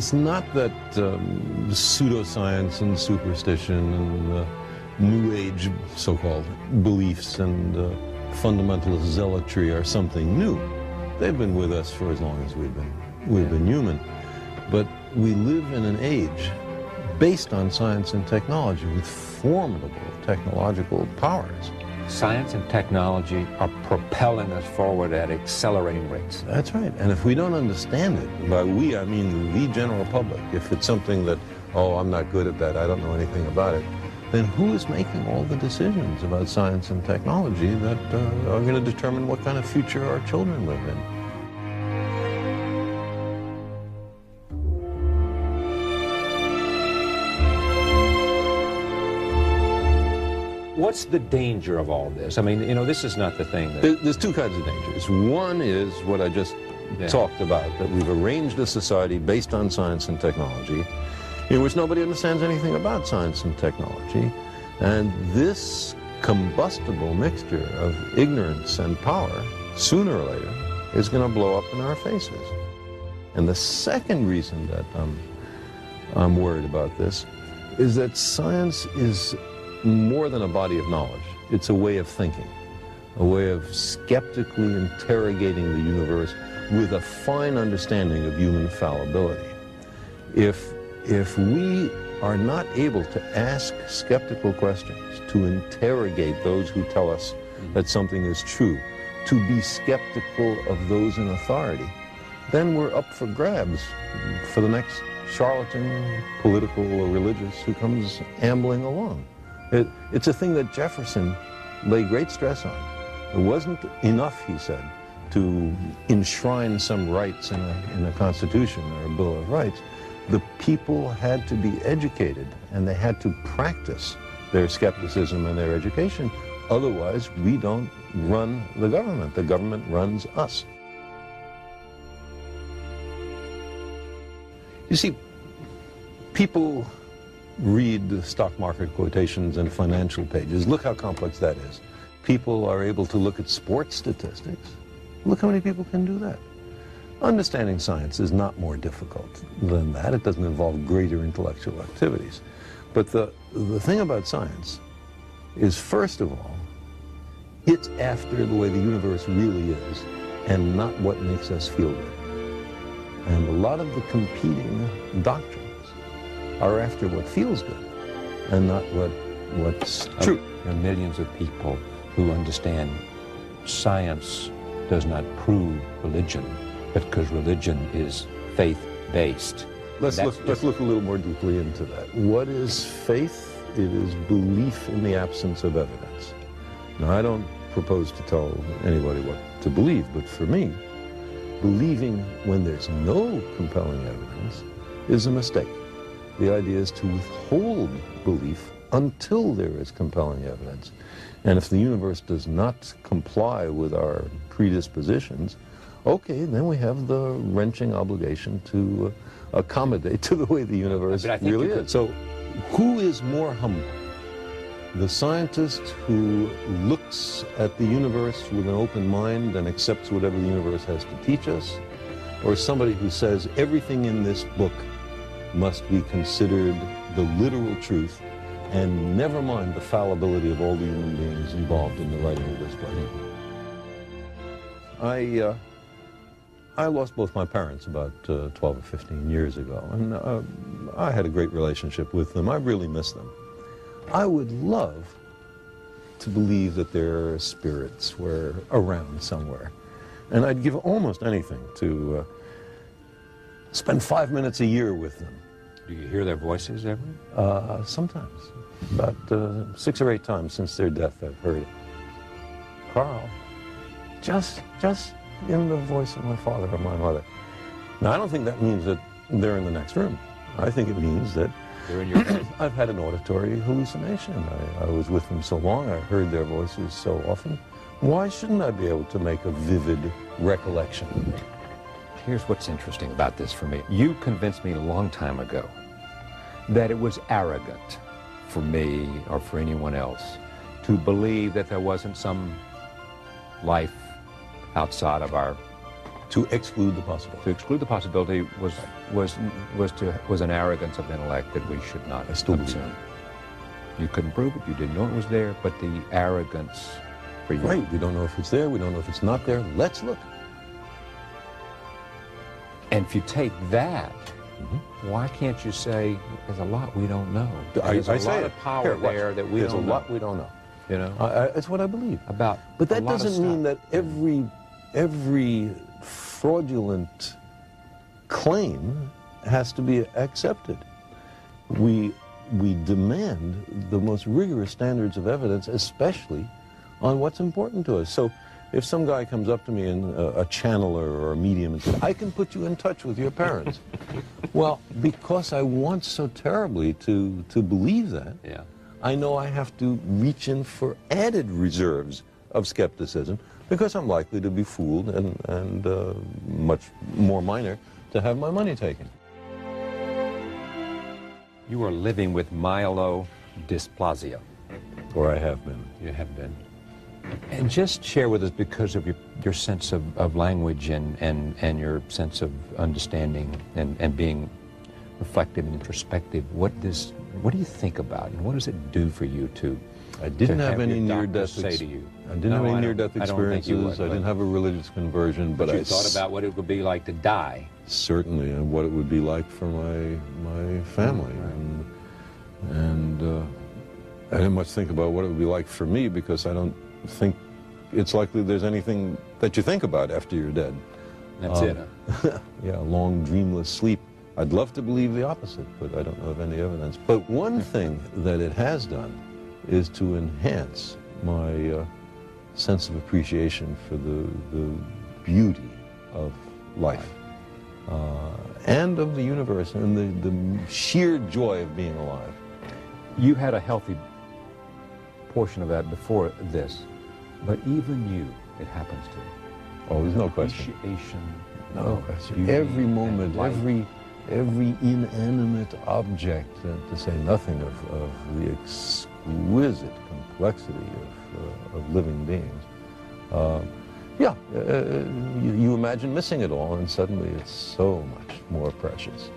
It's not that pseudoscience and superstition and New Age so-called beliefs and fundamentalist zealotry are something new. They've been with us for as long as we've been human. But we live in an age based on science and technology with formidable technological powers. Science and technology are propelling us forward at accelerating rates. That's right. And if we don't understand it, by we I mean the general public, if it's something that, oh, I'm not good at that, I don't know anything about it, then who is making all the decisions about science and technology that are going to determine what kind of future our children live in? What's the danger of all this? I mean, you know, this is not the thing that... There's two kinds of dangers. One is what I just talked about, that we've arranged a society based on science and technology, in which nobody understands anything about science and technology, and this combustible mixture of ignorance and power, sooner or later, is going to blow up in our faces. And the second reason that I'm worried about this is that science is more than a body of knowledge. It's a way of thinking, a way of skeptically interrogating the universe with a fine understanding of human fallibility. If we are not able to ask skeptical questions, to interrogate those who tell us that something is true, to be skeptical of those in authority, then we're up for grabs for the next charlatan, political or religious, who comes ambling along. It's a thing that Jefferson laid great stress on. It wasn't enough, he said, to enshrine some rights in a Constitution or a Bill of Rights. The people had to be educated, and they had to practice their skepticism and their education. Otherwise, we don't run the government. The government runs us. You see, people read the stock market quotations and financial pages. Look how complex that is. People are able to look at sports statistics. Look how many people can do that. Understanding science is not more difficult than that. It doesn't involve greater intellectual activities. But the thing about science is, first of all, it's after the way the universe really is and not what makes us feel good. And a lot of the competing doctrines are after what feels good and not what's true. There are millions of people who understand science does not prove religion, because religion is faith-based. Let's look a little more deeply into that. What is faith? It is belief in the absence of evidence. Now, I don't propose to tell anybody what to believe, but for me, believing when there's no compelling evidence is a mistake. The idea is to withhold belief until there is compelling evidence. And if the universe does not comply with our predispositions, okay, then we have the wrenching obligation to accommodate to the way the universe really is. So who is more humble? The scientist who looks at the universe with an open mind and accepts whatever the universe has to teach us, or somebody who says everything in this book must be considered the literal truth, and never mind the fallibility of all the human beings involved in the writing of this book? I lost both my parents about 12 or 15 years ago, and I had a great relationship with them. I really miss them. I would love to believe that their spirits were around somewhere, and I'd give almost anything to spend 5 minutes a year with them. Do you hear their voices ever? Sometimes. About 6 or 8 times since their death, I've heard it. Carl, just in the voice of my father or my mother. Now, I don't think that means that they're in the next room. I think it means that they're in your head. I've had an auditory hallucination. I was with them so long, I heard their voices so often. Why shouldn't I be able to make a vivid recollection? Here's what's interesting about this for me. You convinced me a long time ago that it was arrogant for me or for anyone else to believe that there wasn't some life outside of our To exclude the possibility. To exclude the possibility was an arrogance of intellect that we should not assume. You couldn't prove it, you didn't know it was there, but the arrogance for you. Right, we don't know if it's there, we don't know if it's not there, let's look. And if you take that, why can't you say, there's a lot we don't know? There's a lot of power there that we don't know. There's a lot we don't know. You know? It's what I believe. But that doesn't mean that every fraudulent claim has to be accepted. We demand the most rigorous standards of evidence, especially on what's important to us. So if some guy comes up to me, and a channeler or a medium, and says, I can put you in touch with your parents. Well, because I want so terribly to believe that, I know I have to reach in for added reserves of skepticism, because I'm likely to be fooled and much more minor to have my money taken. You are living with myelodysplasia. Or I have been. You have been. And just share with us, because of your sense of language and your sense of understanding and being reflective and introspective, what do you think about, and what does it do for you to I didn't have any near-death say to you? I didn't have any near-death experiences. I didn't have a religious conversion, but you thought about what it would be like to die. Certainly, and what it would be like for my family, and I didn't much think about what it would be like for me, because I don't think it's likely there's anything that you think about after you're dead. That's it. Huh? Yeah, long dreamless sleep. I'd love to believe the opposite, but I don't know of any evidence. But one thing that it has done is to enhance my sense of appreciation for the beauty of life and of the universe, and the sheer joy of being alive. You had a healthy portion of that before this, but even you, it happens to. Oh, there's no question. Appreciation. No question. Every moment, every inanimate object, to say nothing of the exquisite complexity of living beings. You imagine missing it all, and suddenly it's so much more precious.